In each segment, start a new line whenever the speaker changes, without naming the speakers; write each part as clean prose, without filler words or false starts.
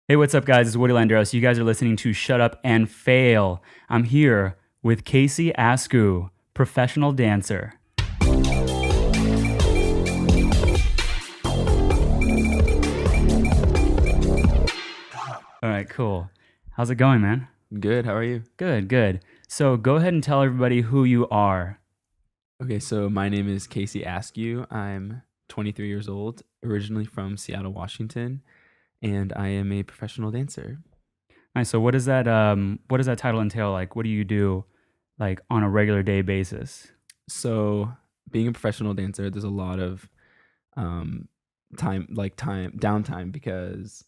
Hey, what's up, guys? It's Woodie Landeros. You guys are listening to Shut Up and Fail. I'm here with Casey Askew, professional dancer. All right, cool. How's it going, man?
Good. How are you?
Good. So go ahead and tell everybody who you are.
Okay, so my name is Casey Askew. I'm 23 years old, originally from Seattle, Washington, and I am a professional dancer.
Nice. So what does that title entail? Like, what do you do, like, on a regular day basis?
So, being a professional dancer, there's a lot of um, time downtime because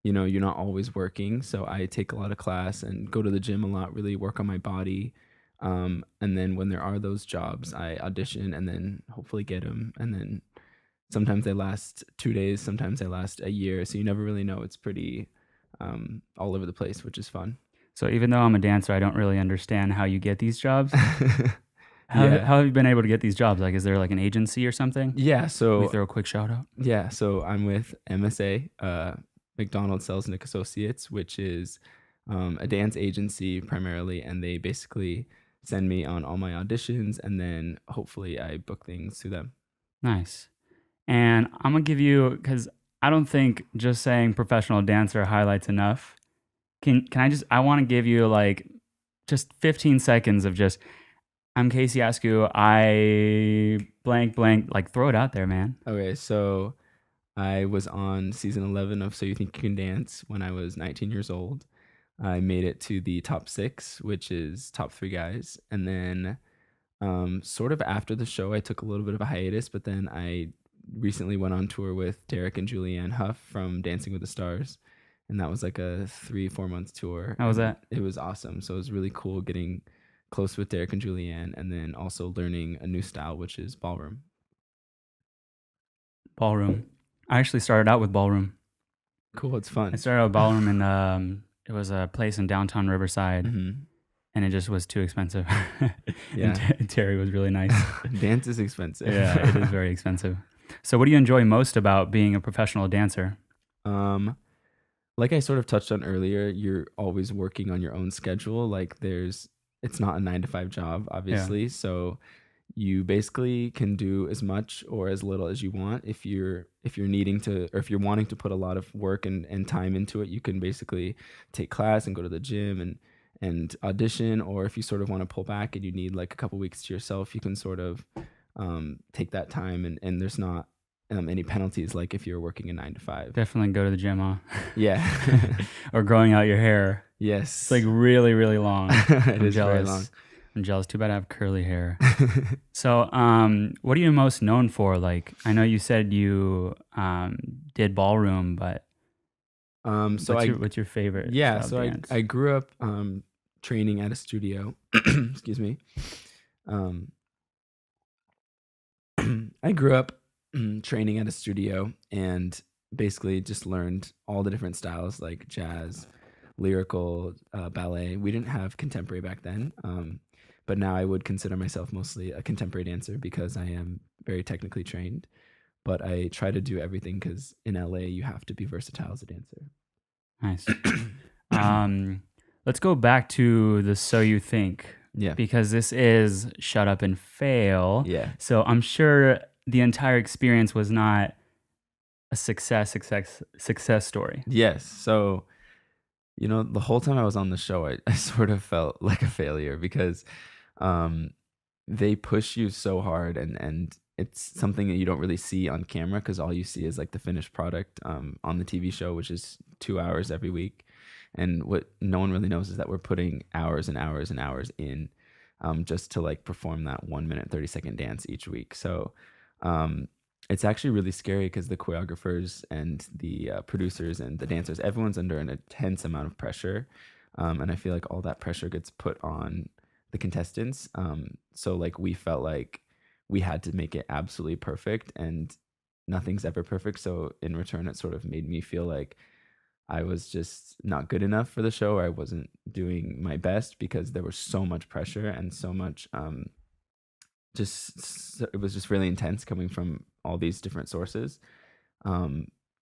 you're not always working. So I take a lot of class and go to the gym a lot, really work on my body. And then when there are those jobs, I audition and then hopefully get them. And then sometimes they last 2 days, sometimes they last a year. So you never really know. It's pretty all over the place, which is fun.
So even though I'm a dancer, I don't really understand how you get these jobs. How
Yeah.
have you been able to get these jobs? Like, is there like an agency or something?
Yeah.
Can we
So
throw a quick shout out?
yeah. So I'm with MSA, McDonald Sells Nick Associates, which is a dance agency primarily, and they basically send me on all my auditions, and then hopefully I book things through them.
Nice. And I'm gonna give you, because I don't think just saying professional dancer highlights enough. I want to give you like just 15 seconds of just, I'm Casey Askew. I blank, like throw it out there, man.
Okay, so I was on season 11 of So You Think You Can Dance when I was 19 years old. I made it to the top six, which is top three guys. And then, sort of after the show, I took a little bit of a hiatus, but then I recently went on tour with Derek and Julianne Hough from Dancing with the Stars. And that was like a 3-4 month tour.
How was
And
that?
it was awesome. So it was really cool getting close with Derek and Julianne and then also learning a new style, which is ballroom.
Ballroom. I actually started out with ballroom.
Cool. It's
I
fun.
started out with ballroom, and it was a place in downtown Riverside,
Hmm.
and it just was too expensive.
Yeah.
And Terry was really nice.
Dance is expensive.
Yeah, it is very expensive. So what do you enjoy most about being a professional dancer?
Um, like I sort of touched on earlier, you're always working on your own schedule. It's not a 9 to 5 job, obviously. So you basically can do as much or as little as you want. If you're needing to, or if you're wanting to put a lot of work and time into it, you can basically take class and go to the gym and audition. Or if you sort of want to pull back and you need like a couple weeks to yourself, you can sort of take that time and there's not any penalties like if you're working a 9 to 5.
Definitely go to the gym, huh?
Yeah.
Or growing out your hair.
Yes.
It's like really, really long.
It
I'm
is very long.
jealous. I'm jealous. Too bad I have curly hair. So, what are you most known for? Like, I know you said you did ballroom, but
So
what's your favorite?
yeah,
style
so
of
I
dance?
I grew up training at a studio. Excuse me. Um, I grew up training at a studio and basically just learned all the different styles like jazz, lyrical, ballet. We didn't have contemporary back then, but now I would consider myself mostly a contemporary dancer because I am very technically trained. But I try to do everything because in LA you have to be versatile as a dancer.
Nice. Let's go back to the So You Think,
Yeah.
because this is Shut Up and Fail.
Yeah.
So I'm sure the entire experience was not a success story.
Yes. So, the whole time I was on the show, I sort of felt like a failure because um, they push you so hard and it's something that you don't really see on camera because all you see is like the finished product on the TV show, which is 2 hours every week. And what no one really knows is that we're putting hours and hours and hours in just to like perform that 1 minute, 30-second dance each week. So it's actually really scary because the choreographers and the producers and the dancers, everyone's under an intense amount of pressure. And I feel like all that pressure gets put on the contestants. So like we felt like we had to make it absolutely perfect and nothing's ever perfect. So in return, it sort of made me feel like I was just not good enough for the show or I wasn't doing my best because there was so much pressure and so much it was just really intense coming from all these different sources.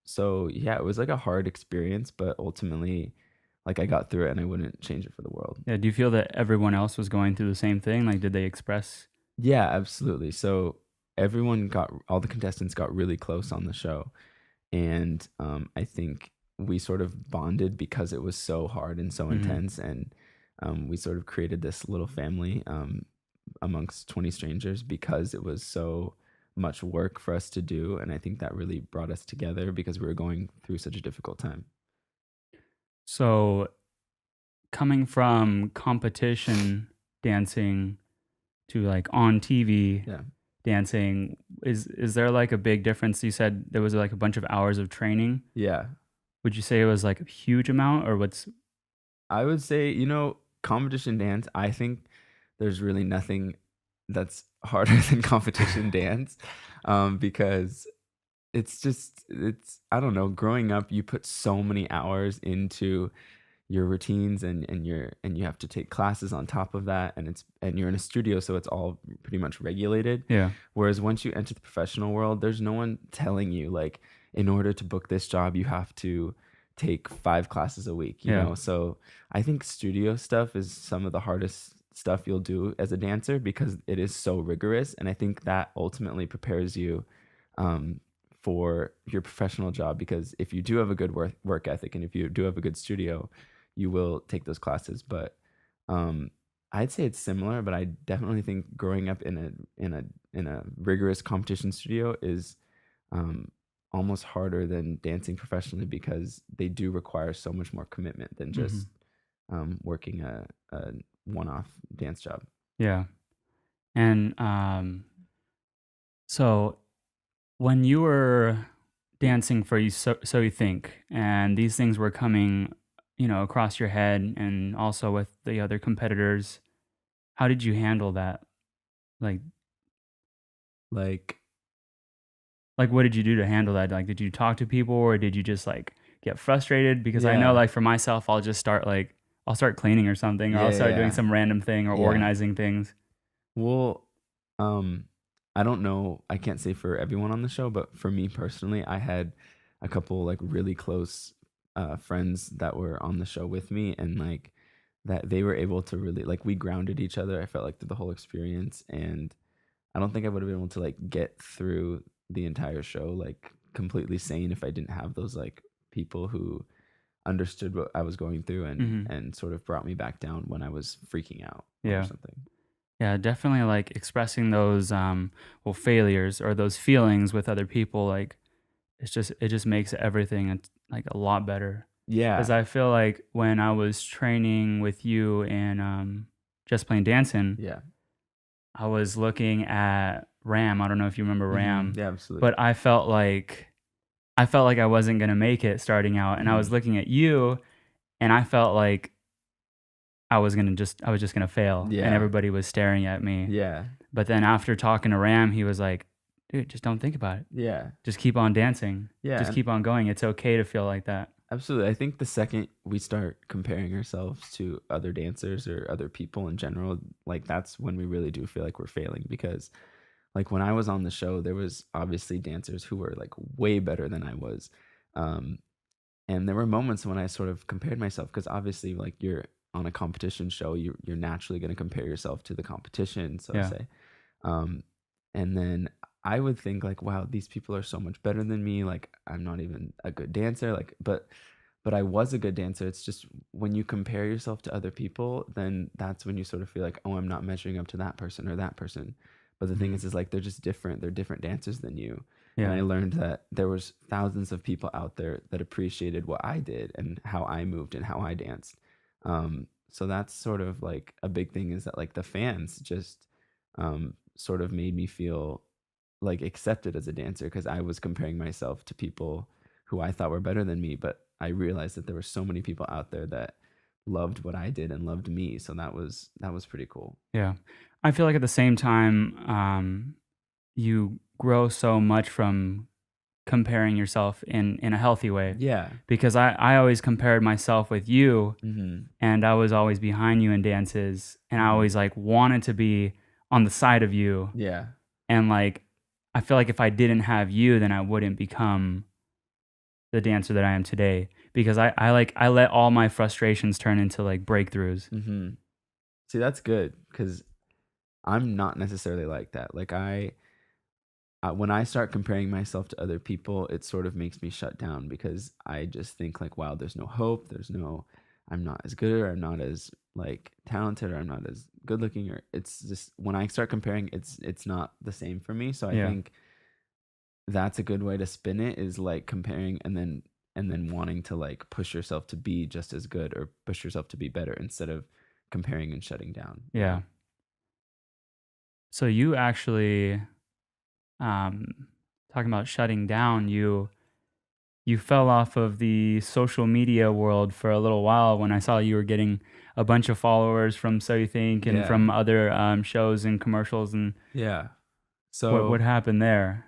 So yeah, it was like a hard experience, but ultimately, like I got through it, and I wouldn't change it for the world.
Yeah, do you feel that everyone else was going through the same thing? Like, did they express?
Yeah, absolutely. So all the contestants got really close on the show, and I think we sort of bonded because it was so hard and so
Mhm.
intense, and we sort of created this little family amongst 20 strangers because it was so much work for us to do, and I think that really brought us together because we were going through such a difficult time.
So, coming from competition dancing to, like, on TV
Yeah.
dancing, is there, like, a big difference? You said there was, like, a bunch of hours of training.
Yeah.
Would you say it was, like, a huge amount, or what's?
I would say, competition dance, I think there's really nothing that's harder than competition dance, because it's I don't know, growing up, you put so many hours into your routines and you have to take classes on top of that, and you're in a studio, so it's all pretty much regulated.
Yeah.
Whereas once you enter the professional world, there's no one telling you like in order to book this job you have to take 5 classes a week,
Yeah.
so I think studio stuff is some of the hardest stuff you'll do as a dancer because it is so rigorous, and I think that ultimately prepares you um, for your professional job, because if you do have a good work ethic and if you do have a good studio, you will take those classes. But um, I'd say it's similar, but I definitely think growing up in a rigorous competition studio is um, almost harder than dancing professionally because they do require so much more commitment than
Mhm.
just working a one-off dance job.
Yeah. And, so when you were dancing for you so you think, and these things were coming, across your head and also with the other competitors, how did you handle that? Like
Like,
like what did you do to handle that? Like, did you talk to people or did you just like get frustrated? Because I know
yeah,
like for myself, I'll start cleaning or something, or I'll
yeah,
start doing
yeah,
some random thing or
yeah.
organizing things.
Well, I don't know. I can't say for everyone on the show, but for me personally, I had a couple like really close friends that were on the show with me, and like that they were able to really like we grounded each other. I felt like through the whole experience, and I don't think I would have been able to like get through the entire show like completely sane if I didn't have those like people who understood what I was going through
Mhm.
and sort of brought me back down when I was freaking out over
Yeah.
something.
Yeah, definitely like expressing those failures or those feelings with other people, like it just makes everything like a lot better. Cuz
Yeah,
I feel like when I was training with you and just playing dancing,
yeah.
I was looking at Ram. I don't know if you remember Ram,
Yeah, absolutely.
but I felt like I wasn't going to make it starting out, and I was
Mhm.
looking at you and I felt like I was just going to fail and
Yeah,
everybody was staring at me.
yeah,
But then after talking to Ram, he was like, "Dude, just don't think about it.
yeah,
Just keep on dancing.
yeah,
Just
and
keep on going. It's okay to feel like that."
absolutely. I think the second we start comparing ourselves to other dancers or other people in general, like that's when we really do feel like we're failing because like when I was on the show, there was obviously dancers who were like way better than I was. Um, and there were moments when I sort of compared myself because obviously like you're on a competition show, you're naturally going to compare yourself to the competition, so to
Yeah.
say. Um, and then I would think like, wow, these people are so much better than me. Like I'm not even a good dancer. But I was a good dancer. It's just when you compare yourself to other people, then that's when you sort of feel like, oh, I'm not measuring up to that person or that person. But the thing
Mhm.
is like they're just different. They're different dancers than you. And
Yeah.
I learned that there was thousands of people out there that appreciated what I did and how I moved and how I danced. So that's sort of like a big thing is that like the fans just sort of made me feel like accepted as a dancer because I was comparing myself to people who I thought were better than me, but I realized that there were so many people out there that loved what I did and loved me. So that was pretty cool.
Yeah. I feel like at the same time, you grow so much from comparing yourself in a healthy way.
Yeah.
Because I always compared myself with you
Mhm.
and I was always behind you in dances and I
Mhm.
always like wanted to be on the side of you.
Yeah.
And like I feel like if I didn't have you, then I wouldn't become the dancer that I am today because I let all my frustrations turn into like breakthroughs.
Hmm. See, that's good because I'm not necessarily like that. Like when I start comparing myself to other people, it sort of makes me shut down because I just think like, wow, there's no hope. I'm not as good, or I'm not as like talented, or I'm not as good looking, or it's just when I start comparing, it's not the same for me. So I
Yeah.
think that's a good way to spin it, is like comparing and then wanting to like push yourself to be just as good or push yourself to be better instead of comparing and shutting down, you
Yeah.
know?
So you actually um talking about shutting down, you fell off of the social media world for a little while when I saw you were getting a bunch of followers from So You Think and
Yeah.
from other shows and commercials. And
Yeah.
what
So
happened there?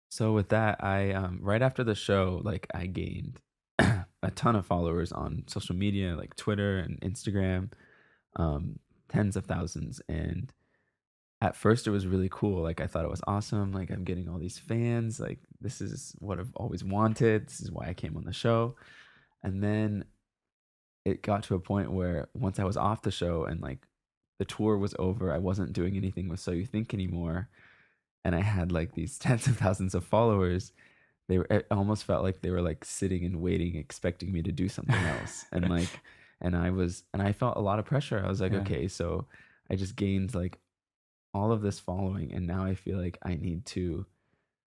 so with that, I right after the show, like I gained a ton of followers on social media, like Twitter and Instagram, um, tens of thousands. And at first it was really cool. Like I thought it was awesome. Like I'm getting all these fans. Like this is what I've always wanted. This is why I came on the show. And then it got to a point where once I was off the show and like the tour was over, I wasn't doing anything with So You Think anymore. And I had like these tens of thousands of followers. It almost felt like they were like sitting and waiting, expecting me to do something else. And like, and I felt a lot of pressure. I was like,
Yeah.
okay, so I just gained like all of this following, and now I feel like I need to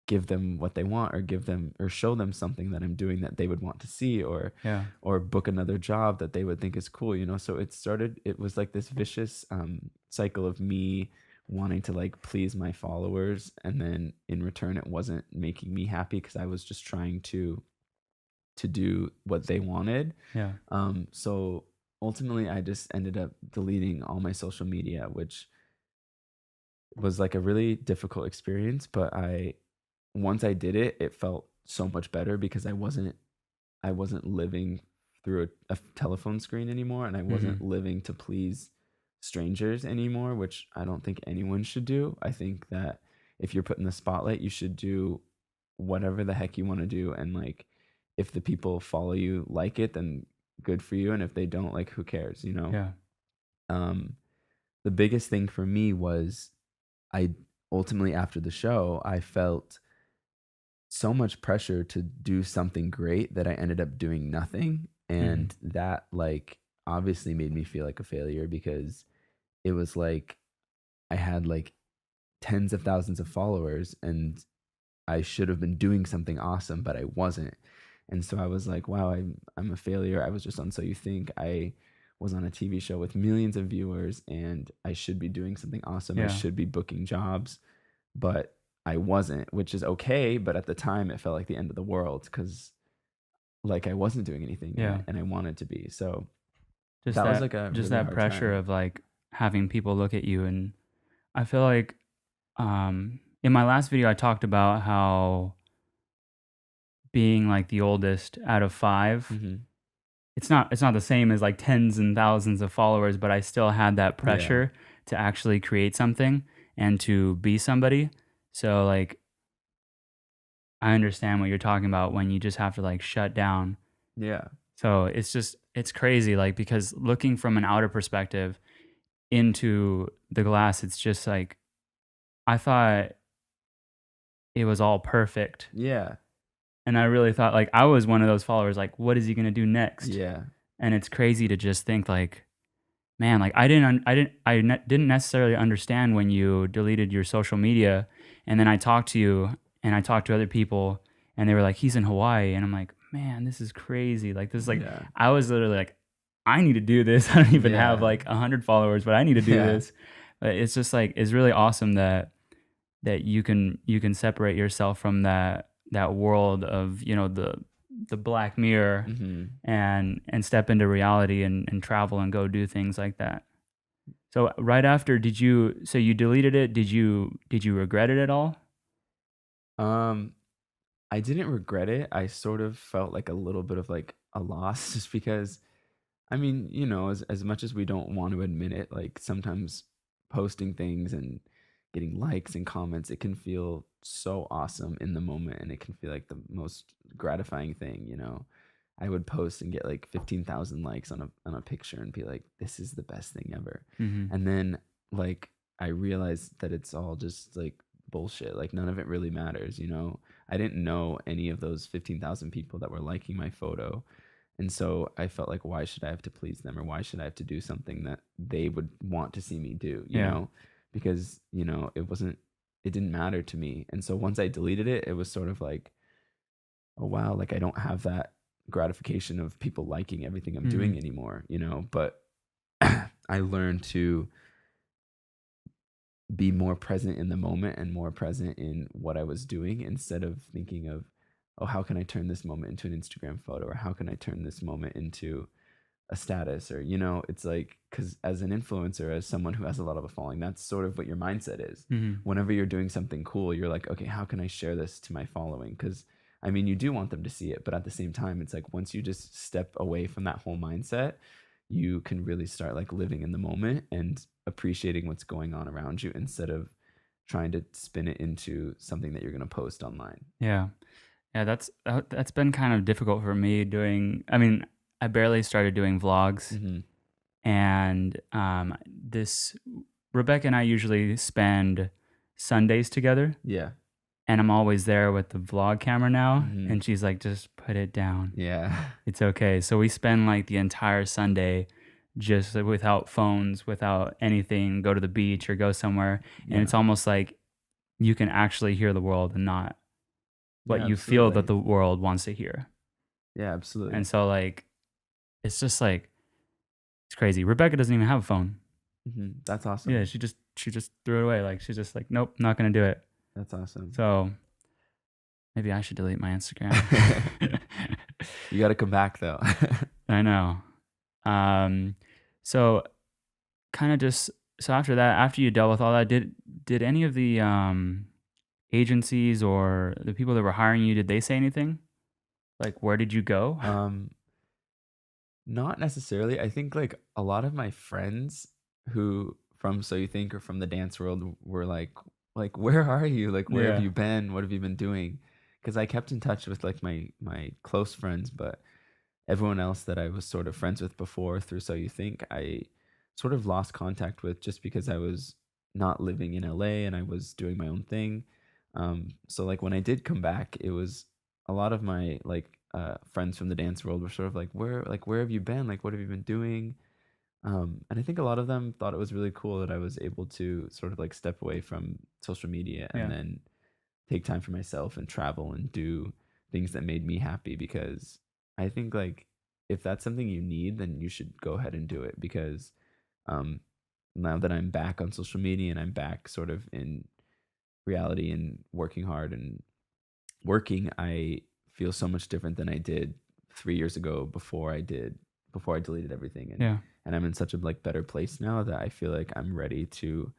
give them what they want, or give them or show them something that I'm doing that they would want to see,
Yeah.
or book another job that they would think is cool, you know? So it was like this vicious cycle of me wanting to like please my followers, and then in return it wasn't making me happy because I was just trying to do what they wanted.
Yeah.
So ultimately I just ended up deleting all my social media, which was like a really difficult experience, but I once I did it, it felt so much better because I wasn't living through a telephone screen anymore, and I wasn't
Hmm.
living to please strangers anymore, which I don't think anyone should do. I think that if you're put in the spotlight, you should do whatever the heck you want to do, and like if the people follow you like it, then good for you, and if they don't, like who cares, you know?
Yeah.
Um the biggest thing for me was I ultimately after the show, I felt so much pressure to do something great that I ended up doing nothing.
Hmm.
And that like obviously made me feel like a failure because it was like I had like tens of thousands of followers, and I should have been doing something awesome, but I wasn't. And so I was like, wow, I'm a failure. I was just on So You Think. I was on a TV show with millions of viewers, and I should be doing something awesome. I
Yeah.
should be booking jobs, but I wasn't, which is okay. But at the time, it felt like the end of the world because like I wasn't doing anything,
Yeah.
and I wanted to be. So
Just
that was
that
like a
just
really
that
hard
pressure
time.
of like having people look at you. And I feel like in my last video I talked about how being like the oldest out of 5,
Hmm.
it's not the same as like tens and thousands of followers, but I still had that
Yeah.
pressure to actually create something and to be somebody. So like I understand what you're talking about when you just have to like shut down.
Yeah.
So it's crazy like because looking from an outer perspective into the glass, it's just like I thought it was all perfect.
Yeah.
And I really thought like I was one of those followers like what is he going to do next?
Yeah.
And it's crazy to just think like man, like I didn't necessarily understand when you deleted your social media, and then I talked to you and I talked to other people, and they were like, "He's in Hawaii," and I'm like, "Man, this is crazy!" Like this is like
Yeah.
I was literally like, "I need to do this." I don't even have
Yeah.
like 100 followers, but I need to do
Yeah.
this. But it's just like it's really awesome that you can separate yourself from that world of the Black Mirror
Hmm.
and step into reality and travel and go do things like that. So right after, so you deleted it? Did you regret it at all?
Um, I didn't regret it. I sort of felt like a little bit of like a loss just because I mean, as much as we don't want to admit it, like sometimes posting things and getting likes and comments, it can feel so awesome in the moment, and it can feel like the most gratifying thing, you know. I would post and get like 15,000 likes on a picture and be like, this is the best thing ever.
Mm-hmm.
And then like I realized that it's all just like bullshit. Like none of it really matters, you know. I didn't know any of those 15,000 people that were liking my photo. And so I felt like, why should I have to please them, or why should I have to do something that they would want to see me do, you
Yeah.
know? Because, you know, it didn't matter to me. And so once I deleted it, it was sort of like, oh, wow, like I don't have that gratification of people liking everything I'm
Mm-hmm.
doing anymore, you know? But I learned to be more present in the moment and more present in what I was doing, instead of thinking of, oh, how can I turn this moment into an Instagram photo, or how can I turn this moment into a status, or, you know, it's like, because as an influencer, as someone who has a lot of a following, that's sort of what your mindset is.
Mm-hmm.
Whenever you're doing something cool, you're like, okay, how can I share this to my following? Because I mean, you do want them to see it, but at the same time, it's like once you just step away from that whole mindset, you can really start like living in the moment and appreciating what's going on around you, instead of trying to spin it into something that you're going to post online.
Yeah. Yeah, that's been kind of difficult for me doing. I mean, I barely started doing vlogs,
Hmm.
and this Rebecca and I usually spend Sundays together,
Yeah.
and I'm always there with the vlog camera now,
Hmm.
and she's like, "Just put it down.
Yeah.
It's okay." So we spend like the entire Sunday just like, without phones, without anything, go to the beach or go somewhere, and
Yeah.
it's almost like you can actually hear the world and not what
Yeah,
you feel that
absolutely.
the world wants to hear.
Yeah,
And
absolutely.
so like it's just like it's crazy. Rebecca doesn't even have a phone.
That's
Yeah,
awesome.
she just threw it away. Like she's just like, nope, not gonna do it.
That's awesome.
So maybe I should delete my Instagram.
You got to come back though.
I know. Um, so kind of just so after that, after you dealt with all that, did any of the agencies or the people that were hiring you, did they say anything? Like where did you go?
um, Not necessarily. I think like a lot of my friends who from So You Think or from the dance world were like where are you? Like where have
Yeah.
you been? What have you been doing? Because I kept in touch with like my close friends, but everyone else that I was sort of friends with before through So You Think, I sort of lost contact with, just because I was not living in LA and I was doing my own thing. So like when I did come back, it was a lot of my like friends from the dance world were sort of like where have you been? Like what have you been doing? And I think a lot of them thought it was really cool that I was able to sort of like step away from social media and
Yeah.
then take time for myself and travel and do things that made me happy, because I think like if that's something you need, then you should go ahead and do it, because um now that I'm back on social media and I'm back sort of in reality and working hard and working, I feel so much different than I did 3 years ago before I deleted everything,
Yeah.
and I'm in such a like better place now that I feel like I'm ready to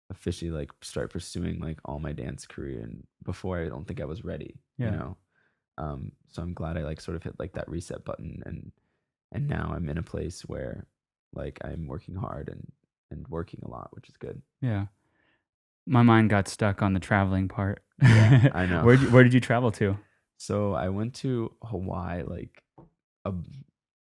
officially like start pursuing like all my dance career, and before I don't think I was ready, you
Yeah.
know. So I'm glad I like sort of hit like that reset button, and now I'm in a place where like I'm working hard and working a lot, which is good.
Yeah. My mind got stuck on the traveling part.
Yeah, I know.
Where did you travel to?
So I went to Hawaii like a,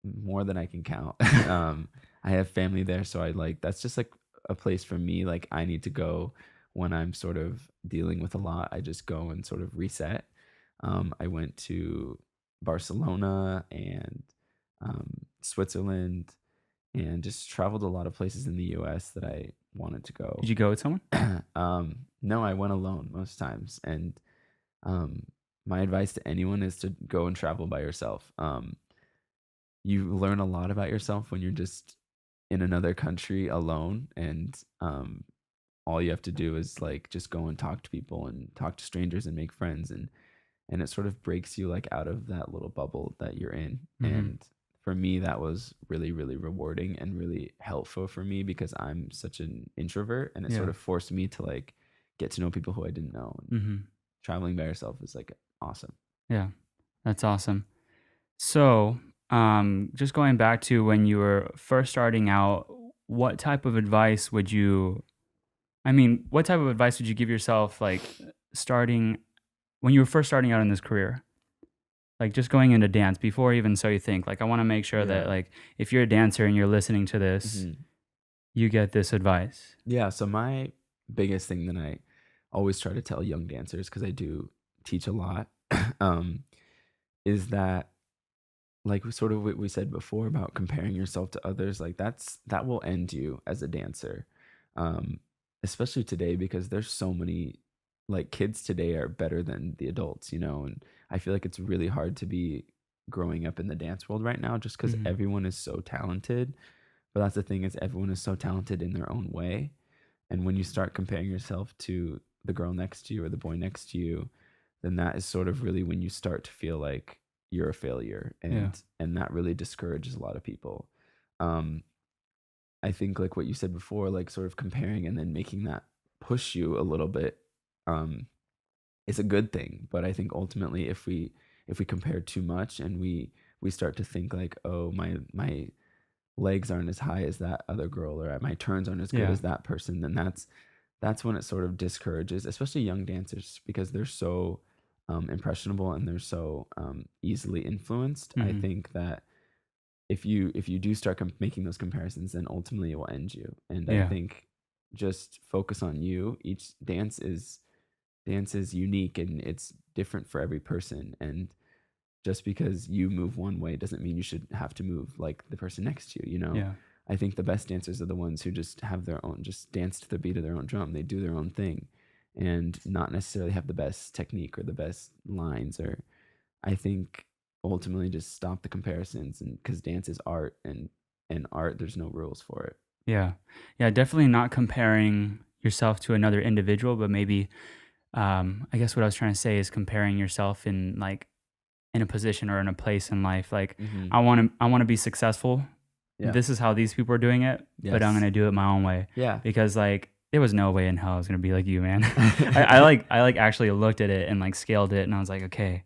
more than I can count. I have family there, so I like that's just like a place for me. Like I need to go when I'm sort of dealing with a lot. I just go and sort of reset. I went to Barcelona and Switzerland, and just traveled a lot of places in the U.S. that I wanted to
Did
go.
you go with someone?
No, I went alone most times, and um, my advice to anyone is to go and travel by yourself. You learn a lot about yourself when you're just in another country alone, and all you have to do is like just go and talk to people and talk to strangers and make friends, and it sort of breaks you like out of that little bubble that you're in.
Mm-hmm.
And for me, that was really really rewarding and really helpful for me, because I'm such an introvert, and it sort
Yeah.
of forced me to like get to know people who I didn't know. And
Mm-hmm.
traveling by yourself is like awesome.
Yeah. That's awesome. So, just going back to when you were first starting out, what type of advice would you I mean, what type of advice would you give yourself, like starting when you were first starting out in this career? Like just going into dance before even So You Think. Like I want to make sure that
Yeah.
like if you're a dancer and you're listening to this,
Mhm.
you get this advice.
Yeah, so my biggest thing that I always try to tell young dancers, because I do teach a lot, um, is that, like, sort of what we said before about comparing yourself to others, like, that will end you as a dancer, um, especially today because there's so many like, kids today are better than the adults, and I feel like it's really hard to be growing up in the dance world right now just because
Hmm.
everyone is so talented, but that's the thing is everyone is so talented in their own way. And when you start comparing yourself to the girl next to you or the boy next to you, then that is sort of really when you start to feel like you're a failure,
Yeah.
and that really discourages a lot of people. Um, I think like what you said before, like sort of comparing and then making that push you a little bit, um, is a good thing. But I think ultimately, if we compare too much and we start to think like, oh, my legs aren't as high as that other girl, or my turns aren't as good
Yeah.
as that person, then that's when it sort of discourages, especially young dancers, because they're so impressionable and they're so easily influenced. I
Hmm.
think that if you do start making those comparisons, then ultimately it will end you. And I
Yeah.
think just focus on you. Each dance is unique and it's different for every person. And just because you move one way doesn't mean you should have to move like the person next to you.
Yeah.
I think the best dancers are the ones who just have their own, just dance to the beat of their own drum. They do their own thing and not necessarily have the best technique or the best lines. Or I think ultimately just stop the comparisons, and because dance is art, and art, there's no rules for it.
Yeah. Yeah. Definitely not comparing yourself to another individual, but maybe, I guess what I was trying to say is comparing yourself in like in a position or in a place in life. Like
Hmm.
I want to be successful.
Yeah.
This is how these people are doing it, but I'm
Yes.
gonna do it my own way
Yeah.
because like there was no way in hell I was gonna be like you, man. I like actually looked at it and like scaled it, and I was like, okay,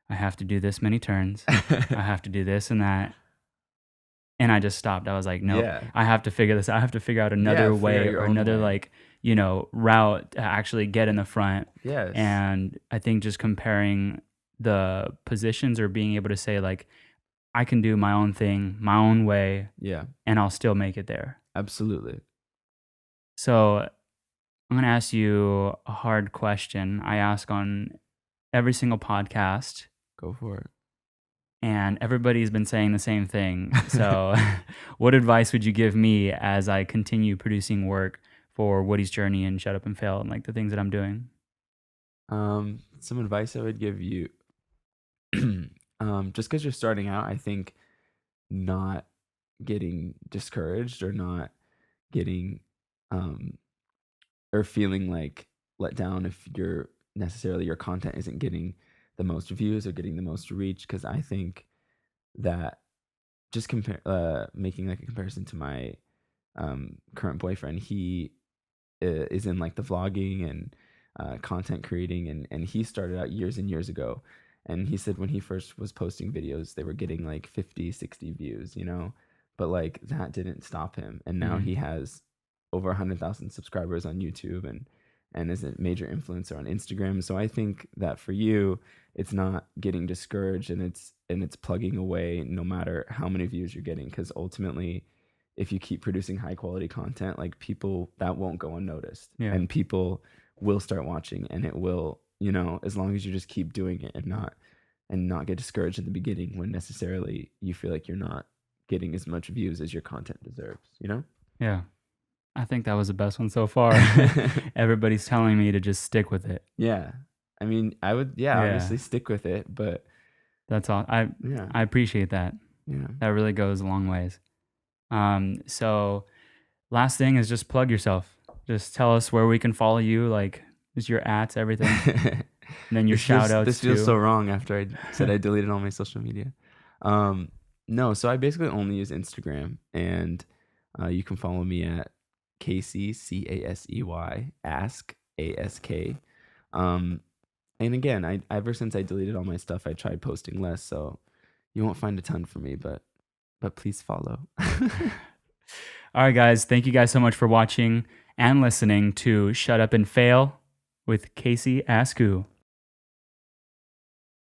I have to do this many turns, I have to do this and that, and I just stopped. I was like, nope,
Yeah.
I have to figure this. I have to figure out
Yeah.
another
Figure out
way
your
or
own
another
way.
like route to actually get in the front.
Yes.
And I think just comparing the positions or being able to say like I can do my own thing, my own way,
Yeah.
and I'll still make it there.
Absolutely.
So I'm going to ask you a hard question I ask on every single podcast,
Go for
and everybody's been saying the same thing.
it.
So, what advice would you give me as I continue producing work for Woody's Journey and Shut Up and Fail and like the things that I'm doing?
Some advice I would give you, just because you're starting out, I think not getting discouraged or not getting, um, or feeling like let down if your content isn't getting the most views or getting the most reach. Because I think that just making like a comparison to my current boyfriend, he is in like the vlogging and content creating, and he started out years and years ago, and he said when he first was posting videos they were getting like 50, 60 views, but like that didn't stop him, and now
Hmm.
he has over 100,000 subscribers on YouTube, and is a major influencer on Instagram. So I think that for you it's not getting discouraged, and it's plugging away no matter how many views you're getting, because ultimately if you keep producing high quality content, like people that won't go unnoticed,
Yeah.
and people will start watching, and it will, as long as you just keep doing it and not get discouraged in the beginning when necessarily you feel like you're not getting as much views as your content deserves.
Yeah. I think that was the best one so far. Everybody's telling me to just stick with it.
Yeah. I mean, I would, yeah,
Yeah.
obviously stick with it, but
That's all. I
yeah,
I appreciate that.
yeah.
That really goes a long ways. So last thing is just plug yourself. Just tell us where we can follow you, like just your ats, everything. And then your
This
shout
feels this
outs
feels so
too.
wrong after I said I deleted all my social media. Um, no, so I basically only use Instagram, and you can follow me at Casey, Casey, Ask. Um, and again, I ever since I deleted all my stuff, I tried posting less, so you won't find a ton from me, but please follow.
All right, guys. Thank you guys so much for watching. and listening to Shut Up and Fail with Casey Askew.